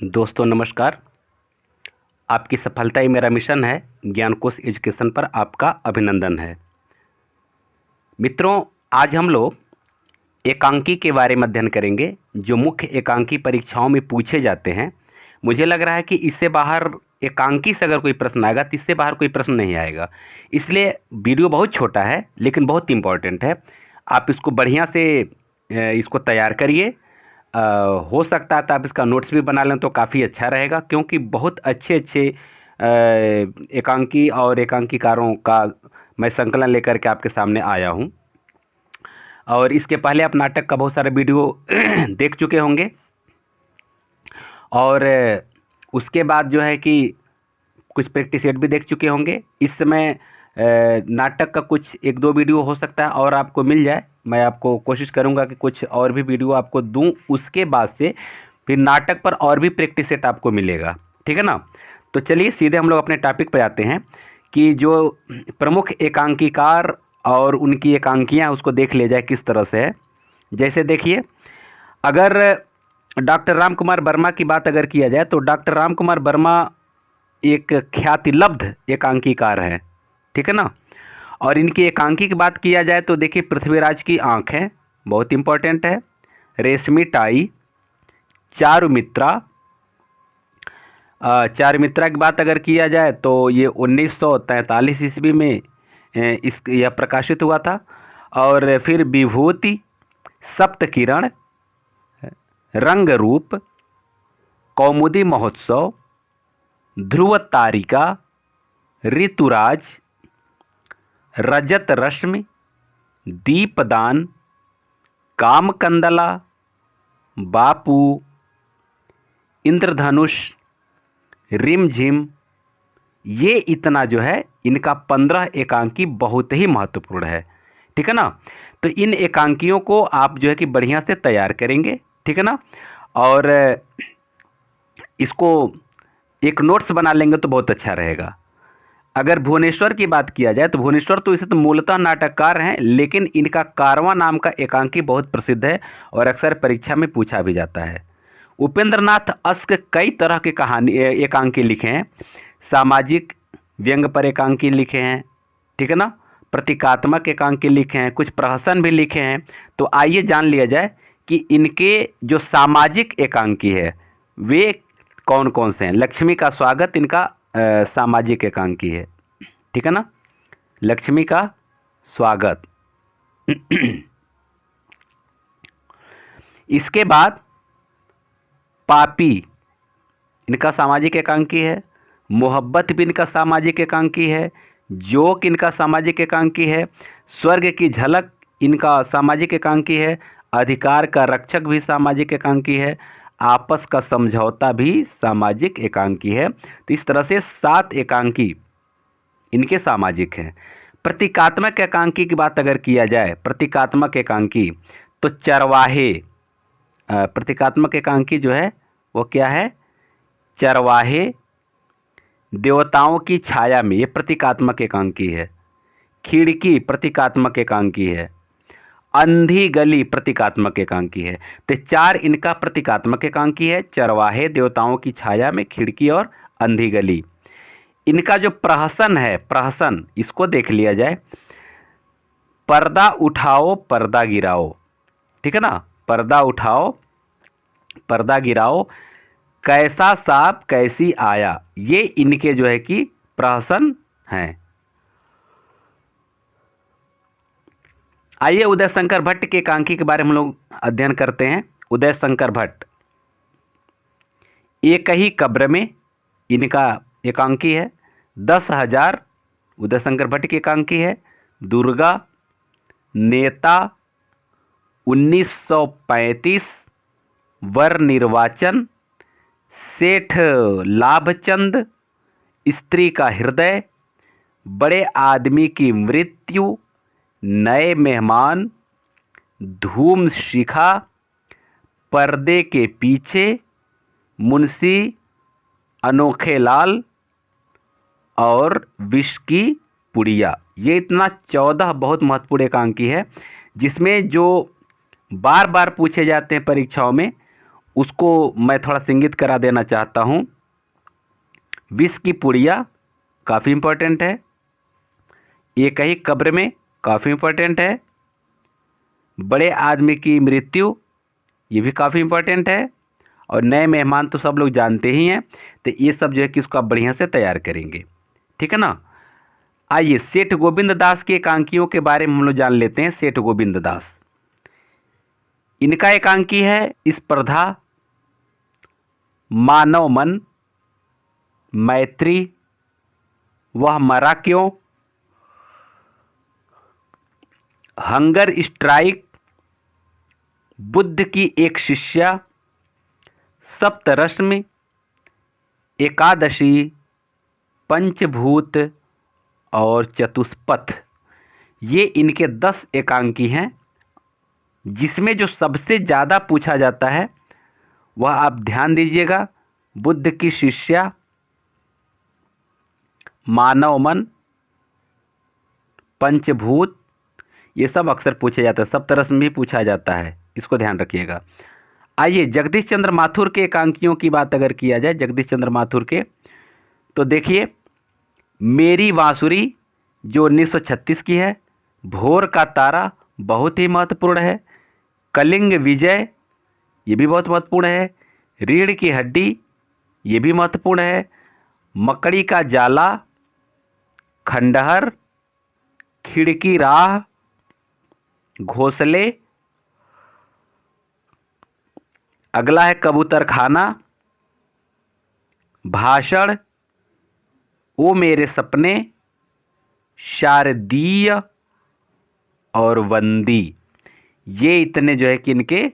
दोस्तों नमस्कार। आपकी सफलता ही मेरा मिशन है। ज्ञानकोश एजुकेशन पर आपका अभिनंदन है। मित्रों, आज हम लोग एकांकी के बारे में अध्ययन करेंगे जो मुख्य एकांकी परीक्षाओं में पूछे जाते हैं। मुझे लग रहा है कि इससे बाहर एकांकी से अगर कोई प्रश्न आएगा तो इससे बाहर कोई प्रश्न नहीं आएगा। इसलिए वीडियो बहुत छोटा है लेकिन बहुत इंपॉर्टेंट है। आप इसको बढ़िया से इसको तैयार करिए। हो सकता है तो आप इसका नोट्स भी बना लें तो काफ़ी अच्छा रहेगा, क्योंकि बहुत अच्छे अच्छे एकांकी और एकांकीकारों का मैं संकलन लेकर के आपके सामने आया हूं। और इसके पहले आप नाटक का बहुत सारे वीडियो देख चुके होंगे और उसके बाद जो है कि कुछ प्रैक्टिस सेट भी देख चुके होंगे। इस समय नाटक का कुछ एक दो वीडियो हो सकता है और आपको मिल जाए। मैं आपको कोशिश करूंगा कि कुछ और भी वीडियो आपको दूं। उसके बाद से फिर नाटक पर और भी प्रैक्टिस सेट आपको मिलेगा, ठीक है ना। तो चलिए सीधे हम लोग अपने टॉपिक पे आते हैं कि जो प्रमुख एकांकीकार और उनकी एकांकियाँ उसको देख ले जाए किस तरह से है। जैसे देखिए, अगर डॉक्टर राम कुमार वर्मा की बात अगर किया जाए तो डॉक्टर राम कुमार वर्मा एक ख्यातिलब्ध एकांकीकार हैं, ठीक है ना। और इनकी एकांकी की बात किया जाए तो देखिए, पृथ्वीराज की आँख है, बहुत इंपॉर्टेंट है। रेशमी टाई, चारुमित्रा। चारुमित्रा की बात अगर किया जाए तो ये 1943 ईस्वी में इस यह प्रकाशित हुआ था। और फिर विभूति, सप्तकिरण, रंग रूप, कौमुदी महोत्सव, ध्रुव तारिका, ऋतुराज, रजत रश्मि, दीपदान, कामकंदला, बापू, इंद्रधनुष, रिमझिम, ये इतना जो है इनका 15 एकांकी बहुत ही महत्वपूर्ण है, ठीक है ना। तो इन एकांकियों को आप जो है कि बढ़िया से तैयार करेंगे, ठीक है ना। और इसको एक नोट्स बना लेंगे तो बहुत अच्छा रहेगा। अगर भुवनेश्वर की बात किया जाए तो भुवनेश्वर तो इसे तो मूलतः नाटककार हैं, लेकिन इनका कारवां नाम का एकांकी बहुत प्रसिद्ध है और अक्सर परीक्षा में पूछा भी जाता है। उपेंद्रनाथ अस्क कई तरह के कहानी एकांकी लिखे हैं। सामाजिक व्यंग पर एकांकी लिखे हैं, ठीक है ना। प्रतीकात्मक एकांकी लिखे हैं, कुछ प्रहसन भी लिखे हैं। तो आइए जान लिया जाए कि इनके जो सामाजिक एकांकी है वे कौन कौन से हैं। लक्ष्मी का स्वागत इनका सामाजिक एकांकी है, ठीक है ना। लक्ष्मी का स्वागत। इसके बाद पापी इनका सामाजिक एकांकी है। मोहब्बत भी इनका सामाजिक एकांकी है। जोक इनका सामाजिक एकांकी है। स्वर्ग की झलक इनका सामाजिक एकांकी है। अधिकार का रक्षक भी सामाजिक एकांकी है। आपस का समझौता भी सामाजिक एकांकी है। तो इस तरह से 7 एकांकी इनके सामाजिक हैं। प्रतीकात्मक एकांकी की बात अगर किया जाए, प्रतीकात्मक एकांकी तो चरवाहे, प्रतीकात्मक एकांकी जो है वो क्या है, चरवाहे, देवताओं की छाया में, ये प्रतीकात्मक एकांकी है। खिड़की प्रतीकात्मक एकांकी है। अंधी गली प्रतीकात्मक एकांकी है। तो 4 इनका प्रतीकात्मक एकांकी है, चरवाहे, देवताओं की छाया में, खिड़की और अंधी गली। इनका जो प्रहसन है, प्रहसन इसको देख लिया जाए। पर्दा उठाओ पर्दा गिराओ, ठीक है ना। पर्दा उठाओ पर्दा गिराओ, कैसा सांप कैसी आया, ये इनके जो है कि प्रहसन हैं। आइए उदय शंकर भट्ट के एकांकी के बारे में हम लोग अध्ययन करते हैं। उदय शंकर भट्ट, एक ही कब्र में इनका एकांकी है। 10,000 उदय शंकर भट्ट की एकांकी है। दुर्गा, नेता, 1935, वर निर्वाचन, सेठ लाभचंद, स्त्री का हृदय, बड़े आदमी की मृत्यु, नए मेहमान, धूम शिखा, पर्दे के पीछे, मुंशी अनोखे लाल और विष की पुड़िया। ये इतना 14 बहुत महत्वपूर्ण एकांकी है, जिसमें जो बार बार पूछे जाते हैं परीक्षाओं में उसको मैं थोड़ा इंगित करा देना चाहता हूँ। विष की पुड़िया काफ़ी इम्पोर्टेंट है। एक ही कब्र में काफ़ी इम्पोर्टेंट है। बड़े आदमी की मृत्यु ये भी काफ़ी इम्पोर्टेंट है। और नए मेहमान तो सब लोग जानते ही हैं, तो ये सब जो है कि इसको आप बढ़िया से तैयार करेंगे, ठीक है ना। आइए सेठ गोविंद दास के एकांकियों के बारे में हम लोग जान लेते हैं। सेठ गोविंद दास, इनका एकांकी है स्पर्धा, मानव मन, मैत्री, वह मरा क्यों, हंगर स्ट्राइक, बुद्ध की एक शिष्या, सप्तरश्मि, एकादशी, पंचभूत और चतुष्पथ। ये इनके 10 एकांकी हैं, जिसमें जो सबसे ज़्यादा पूछा जाता है वह आप ध्यान दीजिएगा। बुद्ध की शिष्या, मानव मन, पंचभूत, ये सब अक्सर पूछे जाते हैं। सप्तरश्मि भी पूछा जाता है, इसको ध्यान रखिएगा। आइए जगदीश चंद्र माथुर के एकांकियों की बात अगर किया जाए, जगदीश चंद्र माथुर के, तो देखिए मेरी बांसुरी जो 1936 की है, भोर का तारा बहुत ही महत्वपूर्ण है, कलिंग विजय ये भी बहुत महत्वपूर्ण है, रीढ़ की हड्डी ये भी महत्वपूर्ण है, मकड़ी का जाला, खंडहर, खिड़की राह, घोंसले, अगला है कबूतर खाना, भाषण, ओ मेरे सपने, शारदीय और वंदी। ये इतने जो है कि इनके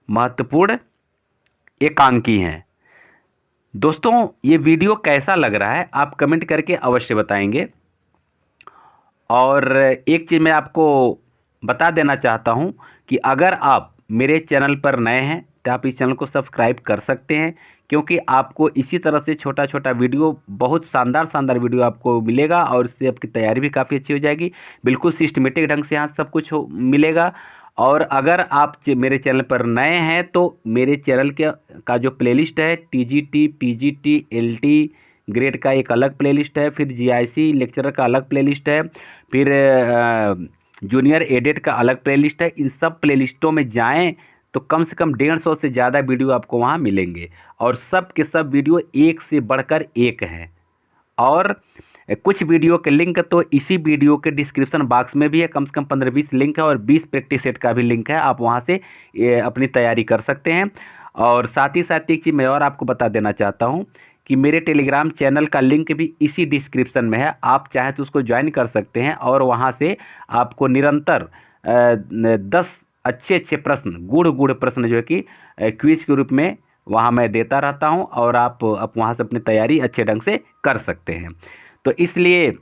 महत्वपूर्ण एकांकी हैं। दोस्तों ये वीडियो कैसा लग रहा है आप कमेंट करके अवश्य बताएंगे। और एक चीज़ मैं आपको बता देना चाहता हूं कि अगर आप मेरे चैनल पर नए हैं तो आप इस चैनल को सब्सक्राइब कर सकते हैं, क्योंकि आपको इसी तरह से छोटा छोटा वीडियो, बहुत शानदार शानदार वीडियो आपको मिलेगा और इससे आपकी तैयारी भी काफ़ी अच्छी हो जाएगी। बिल्कुल सिस्टमेटिक ढंग से यहाँ सब कुछ मिलेगा। और अगर आप मेरे चैनल पर नए हैं तो मेरे चैनल का जो प्लेलिस्ट है, टीजीटी, पीजीटी, एलटी ग्रेड का एक अलग प्लेलिस्ट है, फिर जीआईसी लेक्चरर का अलग प्लेलिस्ट है, फिर जूनियर एडेड का अलग प्लेलिस्ट है। इन सब प्लेलिस्टों में जाएं तो कम से कम 150 से ज़्यादा वीडियो आपको वहाँ मिलेंगे, और सब के सब वीडियो एक से बढ़कर एक हैं। और कुछ वीडियो के लिंक तो इसी वीडियो के डिस्क्रिप्शन बॉक्स में भी है, कम से कम 15-20 लिंक है, और 20 प्रैक्टिस सेट का भी लिंक है, आप वहाँ से अपनी तैयारी कर सकते हैं। और साथ ही साथ एक चीज़ मैं और आपको बता देना चाहता हूँ कि मेरे टेलीग्राम चैनल का लिंक भी इसी डिस्क्रिप्शन में है, आप चाहें तो उसको ज्वाइन कर सकते हैं, और वहाँ से आपको निरंतर 10 अच्छे अच्छे प्रश्न, गूढ़ प्रश्न जो है कि क्विज के रूप में वहाँ मैं देता रहता हूँ, और आप वहाँ से अपनी तैयारी अच्छे ढंग से कर सकते हैं। तो इसलिए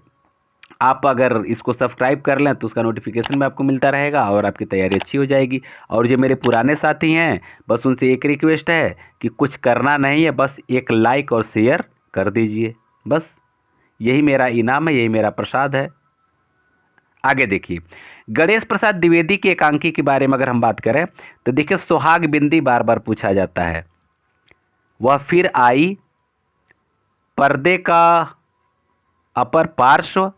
आप अगर इसको सब्सक्राइब कर लें तो उसका नोटिफिकेशन भी आपको मिलता रहेगा और आपकी तैयारी अच्छी हो जाएगी। और जो मेरे पुराने साथी हैं, बस उनसे एक रिक्वेस्ट है कि कुछ करना नहीं है, बस एक लाइक और शेयर कर दीजिए, बस यही मेरा इनाम है, यही मेरा प्रसाद है। आगे देखिए गणेश प्रसाद द्विवेदी के एकांकी के बारे में अगर हम बात करें तो देखिए सुहाग बिंदी बार बार पूछा जाता है, वह फिर आई, पर्दे का अपर पार्श्व,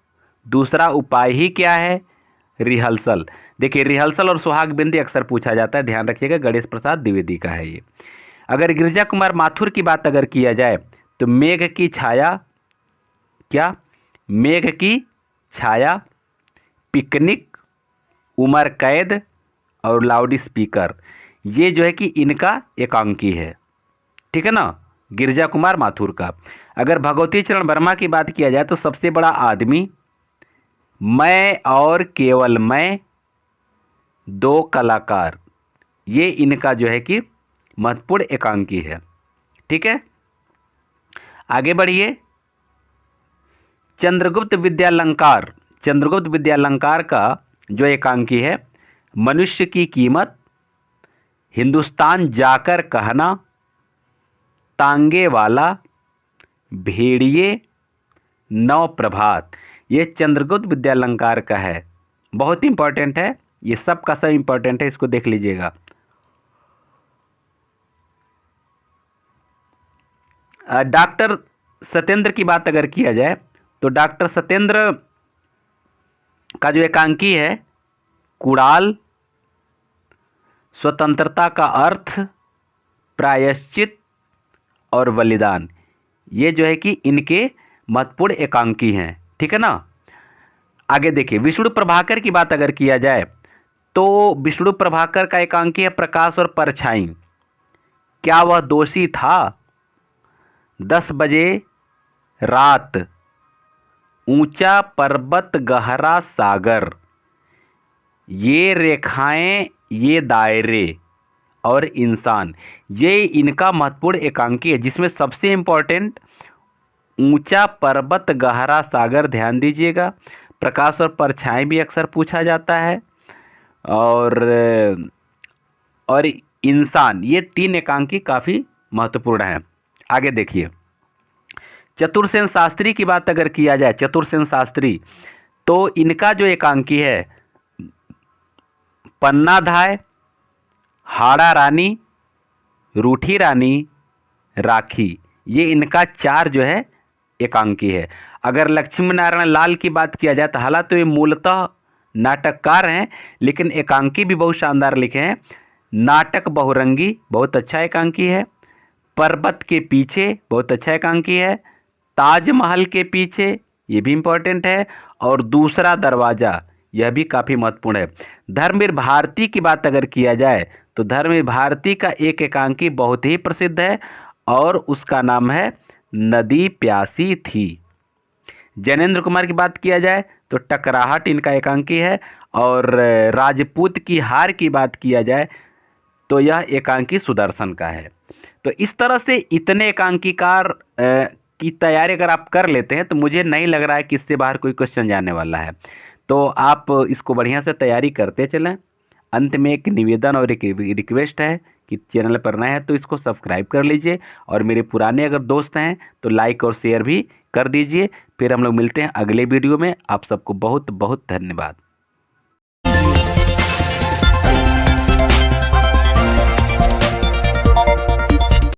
दूसरा उपाय ही क्या है, रिहर्सल। देखिए रिहर्सल और सुहाग बिंदी अक्सर पूछा जाता है, ध्यान रखिएगा, गणेश प्रसाद द्विवेदी का है ये। अगर गिरिजा कुमार माथुर की बात अगर किया जाए तो मेघ की छाया, क्या, मेघ की छाया, पिकनिक, उमर कैद और लाउड स्पीकर, ये जो है कि इनका एकांकी है, ठीक है ना, गिरिजा कुमार माथुर का। अगर भगवती चरण वर्मा की बात किया जाए तो सबसे बड़ा आदमी, मैं और केवल मैं, दो कलाकार, ये इनका जो है कि महत्वपूर्ण एकांकी है, ठीक है। आगे बढ़िए चंद्रगुप्त विद्यालंकार, चंद्रगुप्त विद्यालंकार का जो एकांकी है, मनुष्य की कीमत, हिंदुस्तान जाकर कहना, तांगे वाला, भेड़िए, नव प्रभात, ये चंद्रगुप्त विद्यालंकार का है, बहुत इंपॉर्टेंट है, ये सब का सब इंपॉर्टेंट है, इसको देख लीजिएगा। डॉक्टर सत्येंद्र की बात अगर किया जाए तो डॉक्टर सत्येंद्र का जो एकांकी है कुड़ाल, स्वतंत्रता का अर्थ, प्रायश्चित और बलिदान, ये जो है कि इनके महत्वपूर्ण एकांकी हैं। ठीक है ना। आगे देखिए, विष्णु प्रभाकर की बात अगर किया जाए तो विष्णु प्रभाकर का एकांकी है प्रकाश और परछाई। क्या वह दोषी था? 10 बजे रात, ऊंचा पर्वत गहरा सागर, ये रेखाएं ये दायरे और इंसान, ये इनका महत्वपूर्ण एकांकी है, जिसमें सबसे इंपॉर्टेंट ऊंचा पर्वत गहरा सागर, ध्यान दीजिएगा। प्रकाश और परछाई भी अक्सर पूछा जाता है, और इंसान, ये 3 एकांकी काफ़ी महत्वपूर्ण हैं। आगे देखिए, चतुर्सेन शास्त्री की बात अगर किया जाए, चतुर्सेन शास्त्री, तो इनका जो एकांकी है पन्नाधाय, हाड़ा रानी, रूठी रानी, राखी, ये इनका 4 जो है एकांकी है। अगर लक्ष्मी नारायण लाल की बात किया जाए तो हालांकि तो ये मूलतः नाटककार हैं, लेकिन एकांकी भी बहुत शानदार लिखे हैं। नाटक बहुरंगी, बहुत अच्छा एकांकी है। पर्वत के पीछे, बहुत अच्छा एकांकी है। ताजमहल के पीछे, ये भी इम्पोर्टेंट है। और दूसरा दरवाज़ा, यह भी काफ़ी महत्वपूर्ण है। धर्मवीर भारती की बात अगर किया जाए तो धर्मवीर भारती का एक एकांकी बहुत ही प्रसिद्ध है और उसका नाम है नदी प्यासी थी। जैनेंद्र कुमार की बात किया जाए तो टकराहट इनका एकांकी है। और राजपूत की हार की बात किया जाए तो यह एकांकी सुदर्शन का है। तो इस तरह से इतने एकांकीकार की तैयारी अगर आप कर लेते हैं तो मुझे नहीं लग रहा है कि इससे बाहर कोई क्वेश्चन जाने वाला है। तो आप इसको बढ़िया से तैयारी करते चलें। अंत में एक निवेदन और एक रिक्वेस्ट है कि चैनल पर नए हैं तो इसको सब्सक्राइब कर लीजिए, और मेरे पुराने अगर दोस्त हैं तो लाइक और शेयर भी कर दीजिए। फिर हम लोग मिलते हैं अगले वीडियो में। आप सबको बहुत बहुत धन्यवाद।